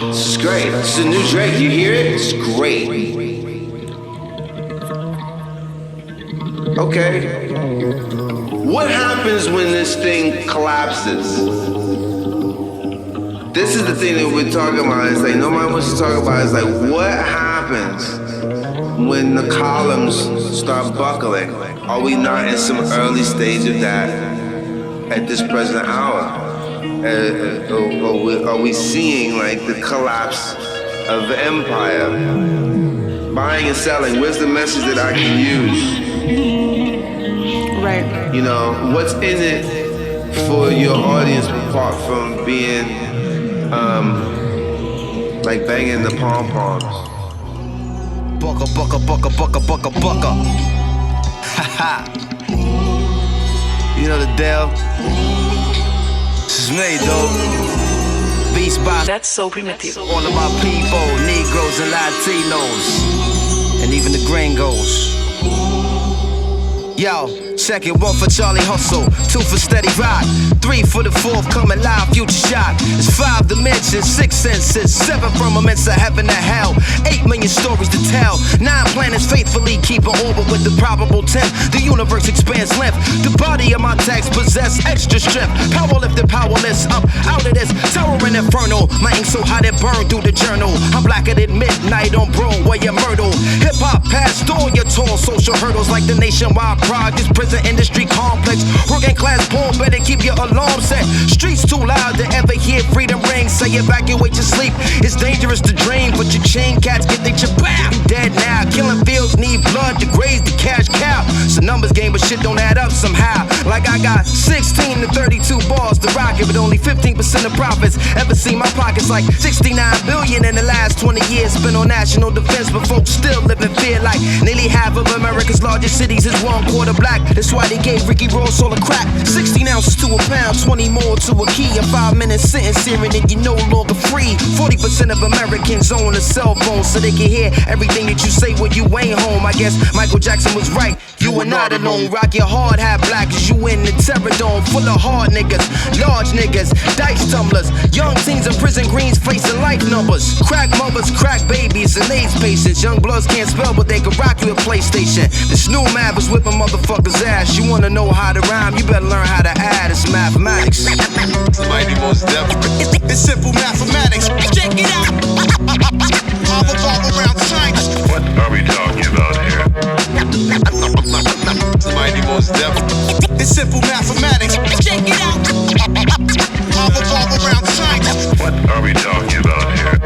This is great. This is a new Drake. You hear it? It's great. Okay. What happens when this thing collapses? This is the thing that we're talking about. It's like nobody wants to talk about it. It's like what happens when the columns start buckling? Are we not in some early stage of that at this present hour? Are we seeing like the collapse of the empire? Buying and selling, where's the message that I can use? Right. You know, what's in it for your audience apart from being like banging the pom-poms? Bucka, bucka, bucka, bucka, bucka, bucka. Ha You know the deal. This is me, though. Beast by. That's so primitive. All of my people, Negroes and Latinos, and even the gringos. Yo, check it, 1 for Charlie Hustle, 2 for Steady Rock, 3 for the forthcoming live future shot. It's 5 dimensions, 6 senses, 7 firmaments of heaven to hell, 8 million stories to tell, 9 planets faithfully keep an orbit with the probable 10. The universe expands length, the body of my text possess extra strength. Power lifted, powerless, up out of this terror and inferno. My ink so hot it burned through the journal. I'm blacker than midnight on Broadway and Myrtle. Hip hop past all your tall social hurdles like the nationwide this prison industry complex. Working class poor, better keep your alarm set. Streets too loud to ever hear freedom ring. Say evacuate your sleep. It's dangerous to dream, but your chain cats get they chip out. Dead now. Killing fields need blood to graze the cash cow. It's a numbers game, but shit don't add up somehow. Like I got 16 to 32 bars to rock it, but only 15% of profits. Ever seen my pockets like 69 billion in the last 20 years spent on national defense, but folks still live in fear like nearly half of America's largest cities is 1/4 black. That's why they gave Ricky Ross all the crack. 16 ounces to a pound, 20 more to a key. A 5-minute sentence hearing and you're no longer free. 40% of Americans own a cell phone so they can hear everything that you say when you ain't home. I guess Michael Jackson was right. You are not alone. Rock your hard hat black as you in the terror dome. Full of hard niggas, large niggas, dice tumblers. Young teens in prison greens facing life numbers. Crack mothers, crack babies, and AIDS patients. Young bloods can't spell, but they can rock you a PlayStation. This new map is whipping motherfuckers' ass. You wanna know how to rhyme, you better learn how to add. It's mathematics. Mighty most definitely. It's simple mathematics. Check it out. All around science. What are we talking about here? Mighty most definitely. It's simple mathematics. Check it out. All around science. What are we talking about here?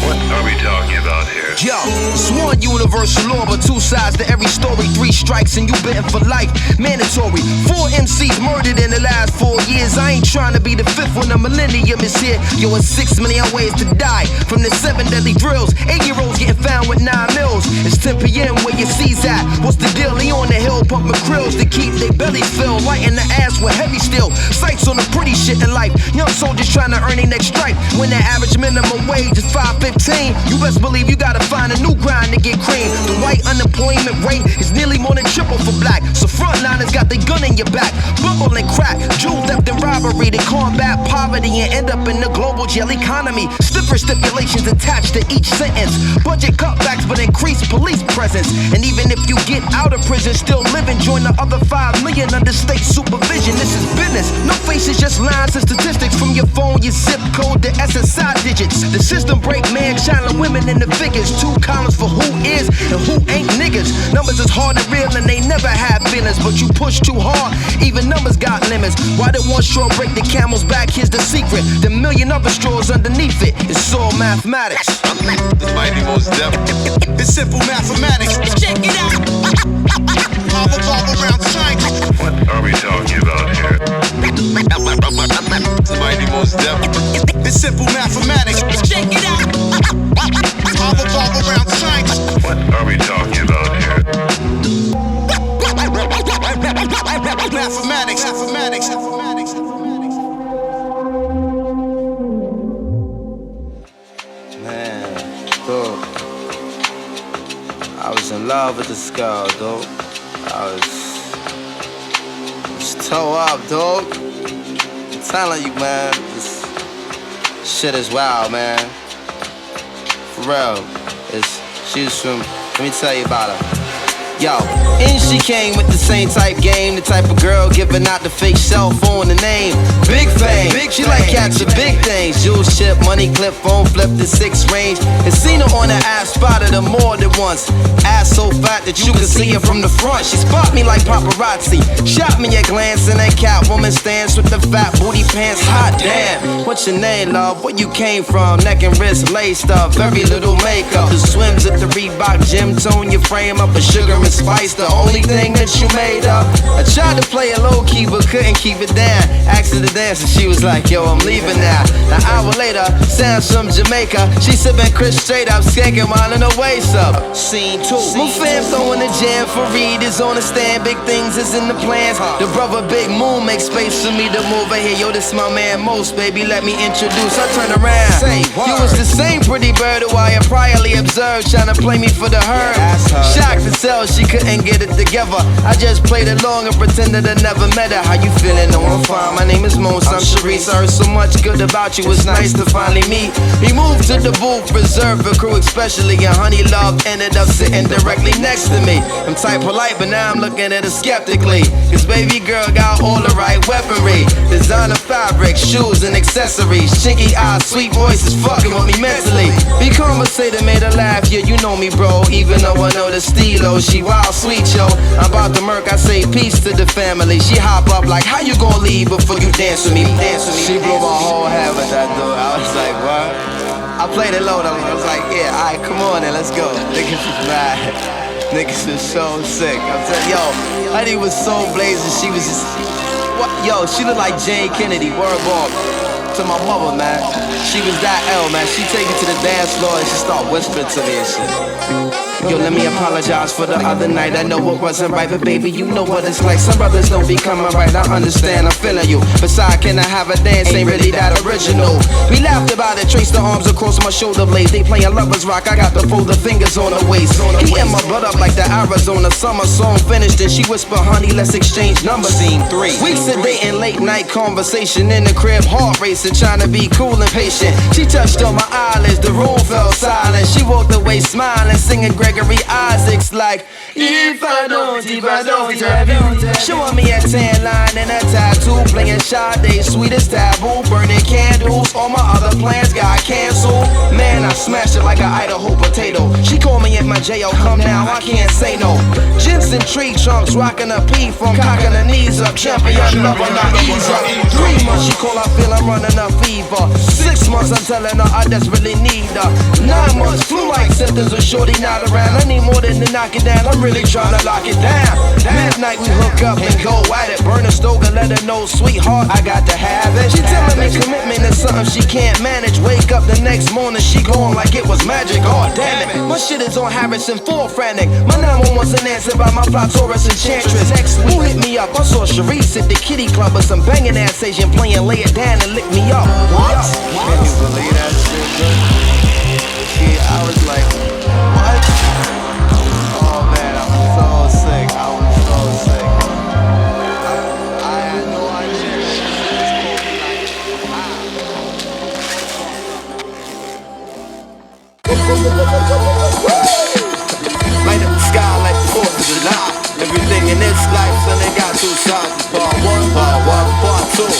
What are we talking about here? Yo, it's one universal law, but 2 sides to every story. 3 strikes and you bitten for life. Mandatory. 4 MCs murdered in the last 4 years. I ain't trying to be the 5th when the millennium is here. Yo, it's 6 million ways to die. From the 7 deadly thrills. 8-year-olds getting found with 9 mils. It's 10 p.m. where your C's at. What's the deal? He on the hill pumping krills to keep their bellies filled. Lighting the ass with heavy steel. Sights on the pretty shit in life. Young soldiers trying to earn their next stripe. When the average minimum wage is $5.15, you best believe you gotta find a new grind to get cream. The white unemployment rate is nearly more than triple for black. So frontliners got their gun in your back. Bubble and crack, jewel theft and robbery to combat poverty and end up in the global jail economy. Stiffer stipulations attached to each sentence. Budget cutbacks but increased police presence. And even if you get out of prison, still living, join the other 5 million under state supervision. This is business. No faces, just lines and statistics from your phone, your zip code, the SSI digits. The system break man, child and women in the figures. 2 columns for who is and who ain't niggas. Numbers is hard to real and they never have feelings, but you push too hard, even numbers got limits. Why did one straw break the camel's back? Here's the secret. The million other straws underneath it. It's all mathematics. The mighty most definitely. It's simple mathematics. Check it out. All around science. What are we talking about here? The mighty most definitely. It's simple mathematics. Check it out. All around science. What are we talking about here? Mathematics. Man, dude, I was in love with this girl, dude. I was Toe up, dog. I'm telling you, man. This shit is wild, man. For real. She was from, let me tell you about her. Yo, and she came with the same type game, the type of girl giving out the fake cell phone, the name Big Fame. She like catching big things, jewel ship, money clip, phone flip the 6 range. And seen her on the ass, spotted her more than once. Ass so fat that you can see her from the front. She spot me like paparazzi, shot me a glance, and that Catwoman stance with the fat booty pants. Hot damn, what's your name, love? Where you came from? Neck and wrist laced up, very little makeup. The swims at the Reebok gym, tone your frame up with sugar and spice, the only thing that you made up. I tried to play it low key but couldn't keep it down. Asked her to dance and she was like, yo, I'm leaving now. An hour later, sounds from Jamaica. She sipping Chris straight up, skanking while in her waist up. Scene 2. My fam throwing the jam for Reed is on the stand. Big things is in the plans. The brother Big Moon makes space for me to move in here. Yo, this my man Most, baby, let me introduce. I turn around. Say, you was the same pretty bird who I had priorly observed, trying to play me for the herd. Shocked to tell she couldn't get it together. I just played along and pretended I never met her. How you feeling? No, I'm fine. My name is Mons. I'm Sharice. I heard so much good about you. It's nice to finally meet. We moved to the booth, reserved for crew especially, and Honey Love ended up sitting directly next to me. I'm type polite, but now I'm looking at her skeptically. Cause baby girl got all the right weaponry. Designer fabric, shoes and accessories. Chinky eyes, sweet voices fucking with me mentally. Be conversated, made her laugh. Yeah, you know me, bro. Even though I know the stilo, she wild sweet, yo. I'm about to murk, I say peace to the family. She hop up like, how you gonna leave before you dance with me? Dance with me. She blew my whole head with that dude. I was like, what? I played it low though. I was like, yeah, alright, come on then, let's go. Niggas was mad. Niggas was so sick. I'm telling yo, Honey was so blazing. She was just, what? Yo, she looked like Jane Kennedy. Word ball. To my mother, man. She was that L, man. She take me to the dance floor and she start whispering to me and shit. Yo, let me apologize for the other night. I know it wasn't right, but baby, you know what it's like. Some brothers don't be coming right. I understand, I'm feeling you. Besides, can I have a dance? Ain't really that original. We laughed about it, traced the arms across my shoulder blades. They playing lovers rock, I got to pull the fingers on her waist. He in my blood up like the Arizona summer song finished. And she whispered, honey, let's exchange numbers. Scene 3. Weeks of dating, late night conversation in the crib, heart racing, trying to be cool and patient. She touched on my eyelids, the room fell silent. She walked away smiling, singing Gregory Isaacs like, if I don't have you. Showing me a tan line and a tattoo, playing Sade, sweetest taboo, burning candles. All my other plans got canceled. Man, I smashed it like an Idaho potato. She called me at my J.O. Come now, I can't say no. Jensen tree trunks, rocking a P from cocking her knees up. Champion lover, not ease up. 3 months she call, I feel I'm running a fever. 6 months I'm telling her I desperately need her. 9 months flu-like symptoms with shorty not around. I need more than to knock it down, I'm really trying to lock it down. Midnight we hook up and go at it. Burn a stove and let her know, sweetheart, I got to have it. She telling me commitment is something she can't manage. Wake up the next morning, she going like it was magic. Oh damn it, my shit is on Harrison 4 frantic. My 911's an answer by my fly Taurus enchantress. Next week, who hit me up? I saw Sharice at the kitty club with some banging ass Asian playing Lay It Down and Lick Me Up. What? Can you believe that shit, bro? Yeah, I was like, what? Oh man, I was so sick. I was so sick. I had no idea. Light up the sky like the 4th of July. Everything in this life, son, they got 2 sides. Part 1, part 2.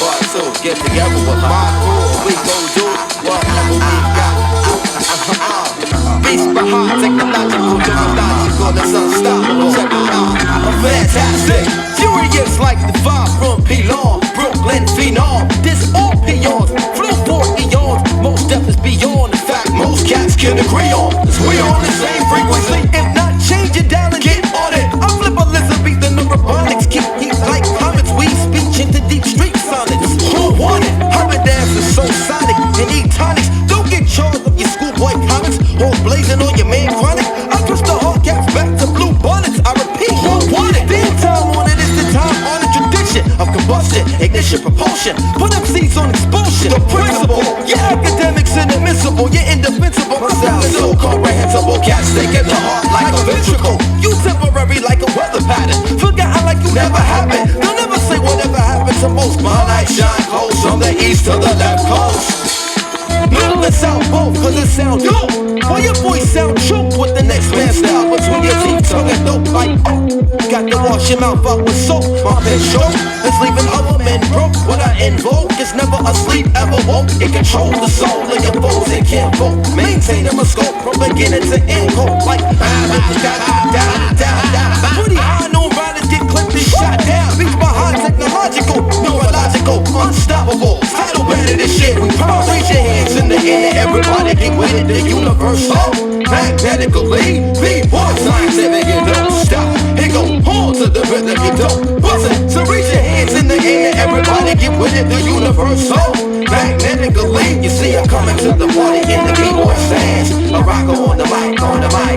Get together with my crew, we gon' do whatever we got. Beast behind, technological, that's unstoppable. Check it out, I'm fantastic. Furious like the 5 from P-Lawn, Brooklyn Phenom. This all peons, flew for eons. Most death is beyond the fact most cats can agree on. Cause we on the same frequency. If not, change it down and get on it. I flip Elizabethan Neurobonics, keep heat like comets. We speech into deep street sonnets. Who want it? Hobbit dance is so sonic and eat tonics. Don't get charged of your schoolboy comments or blazing on your man chronic. I push the hard caps back to blue bonnets. I repeat, who want it? Big time on it is the time on the tradition of combustion, ignition, propulsion. Put them seats on expulsion. The principle, your academics inadmissible, you're indefensible. My sound is so comprehensible. Cats take it to the left coast. Middle and south both, cause it sound dope. Why your voice sound choked with the next man style between your teeth, tongue and dope like got to wash your mouth out with soap. My pen show is leaving other men broke. What I invoke is never asleep, ever woke. It controls the soul of your foes and can't vote. Maintaining my scope from beginning to end. Cold like pretty high, no riders get clipped and shot down. Beats behind technological, neurological, unstoppable. Title better than shit. We proud. Raise your hands in the air, everybody get with it. The universal, magnetically, B-boy scientific, and don't stop. It go on to the rhythm, you don't buzz it. So raise your hands in the air, everybody get with it. The universal, magnetically. You see I'm coming to the party in the B-boy stance. A rocker on the mic,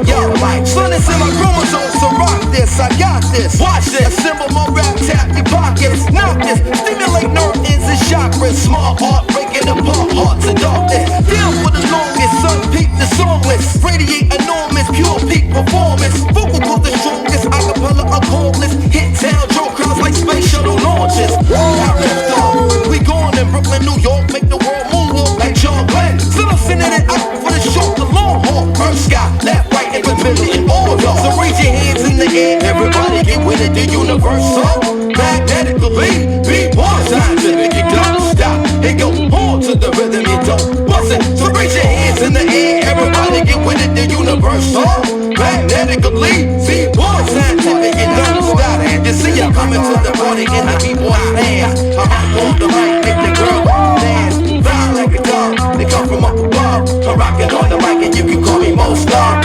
yo, mic. Son, it's in my chromosomes, so rock this, I got this. Watch this, assemble my rap, tap your pockets. Knock this, stimulate nerve ends and chakras. Small art, breaking apart hearts and darkness. Down for the longest, sun peak the songless. Radiate enormous, pure peak performance. Vocal for the strongest, acapella a chordless. Hit town, draw crowds like space shuttle launches. I lift off, we gone in Brooklyn, New York, make the world moonwalk like John Glenn. Still I'm sending it out for the short, the long haul. Earth, sky, left, right, in the middle, and all y'all. So raise your hands in the air, everybody get with it. The universal, magnetically, B-boy scientific, you don't stop. It go on to the rhythm, you don't bust it. So raise your hands in the air, everybody get with it. The universal, magnetically, B-boy scientific, you don't stop. You see I'm coming to the party in the B-boy hands. I'm on the mic, make the girl dance. Fly like a dog, they come from up above. I'm rocking on the mic and you can call me Mo Star.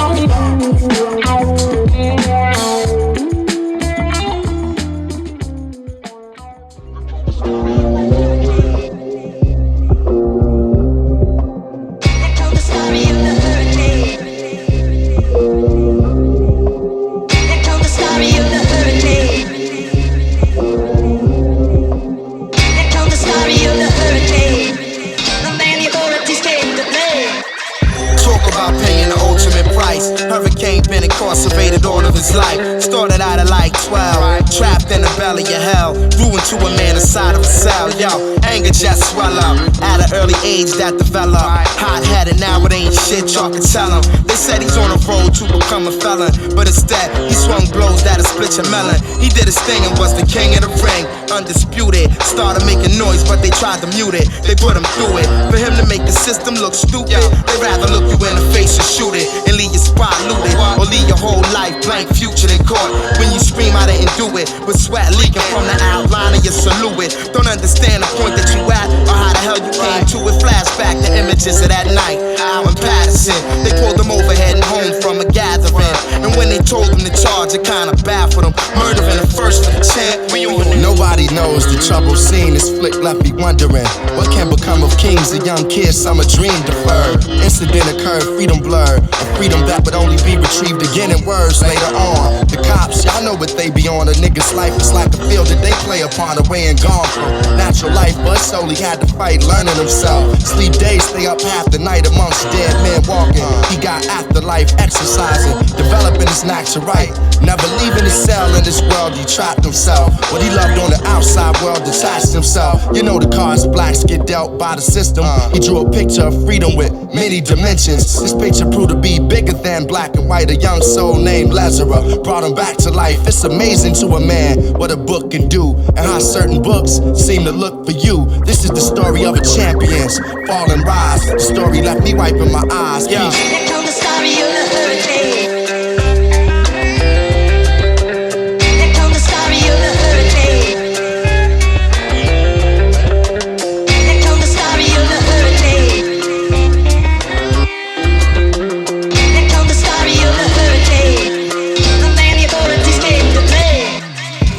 Incarcerated all of his life. Started out at like 12, trapped in the belly of hell, grew into a man inside of a cell. Yo, anger just swell up at an early age that developed. Hot-headed, now it ain't shit y'all can tell him. They said he's on a road to become a felon, but instead he swung blows that'll split your melon. He did his thing and was the king of the ring, undisputed. Started making noise, but they tried to mute it. They put him through it. For him to make the system look stupid, they'd rather look you in the face and shoot it and leave your spot looted, or leave your whole life blank, future in court. When you scream, I didn't do it, with sweat leaking from the outline of your silhouette. Don't understand the point that you at, or how the hell you came to it. Flashback the images of that night out in Patterson. They pulled him over heading home from a gathering, and when they told him the charge, it kinda baffled him. Murdering the first for the champ. Nobody knows the trouble scene. This flick left me wondering what can become of kings. A young kid, summer dream deferred. Incident occurred, freedom blurred, a freedom that would only be retrieved again in words later on. The cops, y'all know what they be on. A nigga's life is like a field that they play upon, away and gone from natural life, but solely had to fight, learning himself. Sleep days, stay up half the night amongst dead men walking. He got afterlife exercising, developing his knack to write. Never leaving his cell in this world, he trapped himself. What he loved on the outside world detached himself. You know the cards blacks get dealt by the system. He drew a picture of freedom with many dimensions. This picture proved to be bigger than black and white. A young soul named Lazarus brought him back to life. It's amazing to a man what a book can do, and how certain books seem to look for you. This is the story of a champion's fall and rise. The story left me wiping my eyes. Yeah. Here comes the story of the hurricane. Here comes the story of the hurricane. Here comes the story of the hurricane. Here comes the story of the hurricane. The man the authorities came to play.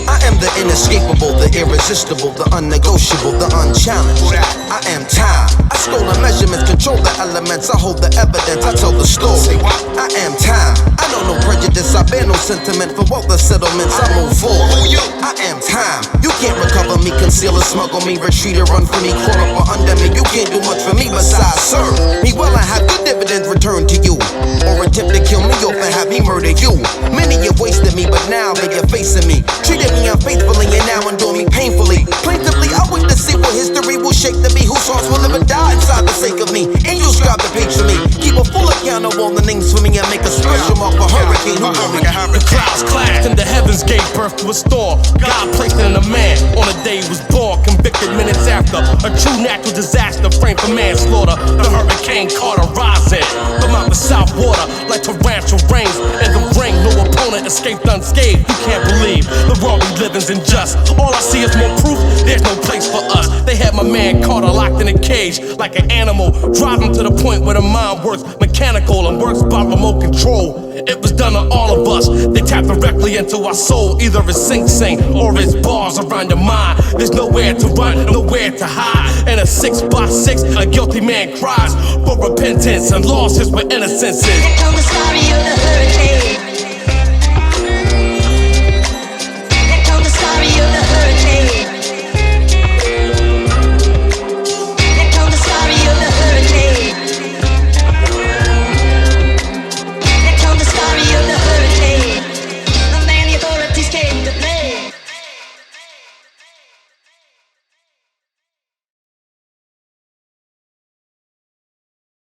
I am the inescapable, the irresistible, the unnegotiable, the unchallenged. I am time. I stole the measurements, control the elements. I hold the evidence, I tell the story. I am time. I know no prejudice, I bear no sentiment for what the settlements. I move forward. I am time. You can't recover me, conceal or smuggle me, retreat or run from me, crawl up or under me. You can't do much for me besides serve me well. I have good dividends returned to you, or attempt to kill me off and have me murder you. Many have wasted me, but now they are facing me, treated me unfaithfully and now endure me painfully. Plaintively, I wait to see what history will shake to be who saw to a storm. God placed it in a man on the day he was born. Convicted minutes after a true natural disaster framed for manslaughter. The Hurricane Carter rising from out the south water like torrential rains. In the ring, no opponent escaped unscathed. You can't believe the world we live in's unjust. All I see is more proof, there's no place for us. They had my man Carter locked in a cage like an animal. Drive him to the point where the mind works mechanical and works by remote control. It was done to all of us. They tap directly into our soul. Either it's sing or it's bars around your mind. There's nowhere to run, nowhere to hide. In a 6x6, a guilty man cries for repentance and losses where innocence is. Here comes the story of the hurricane.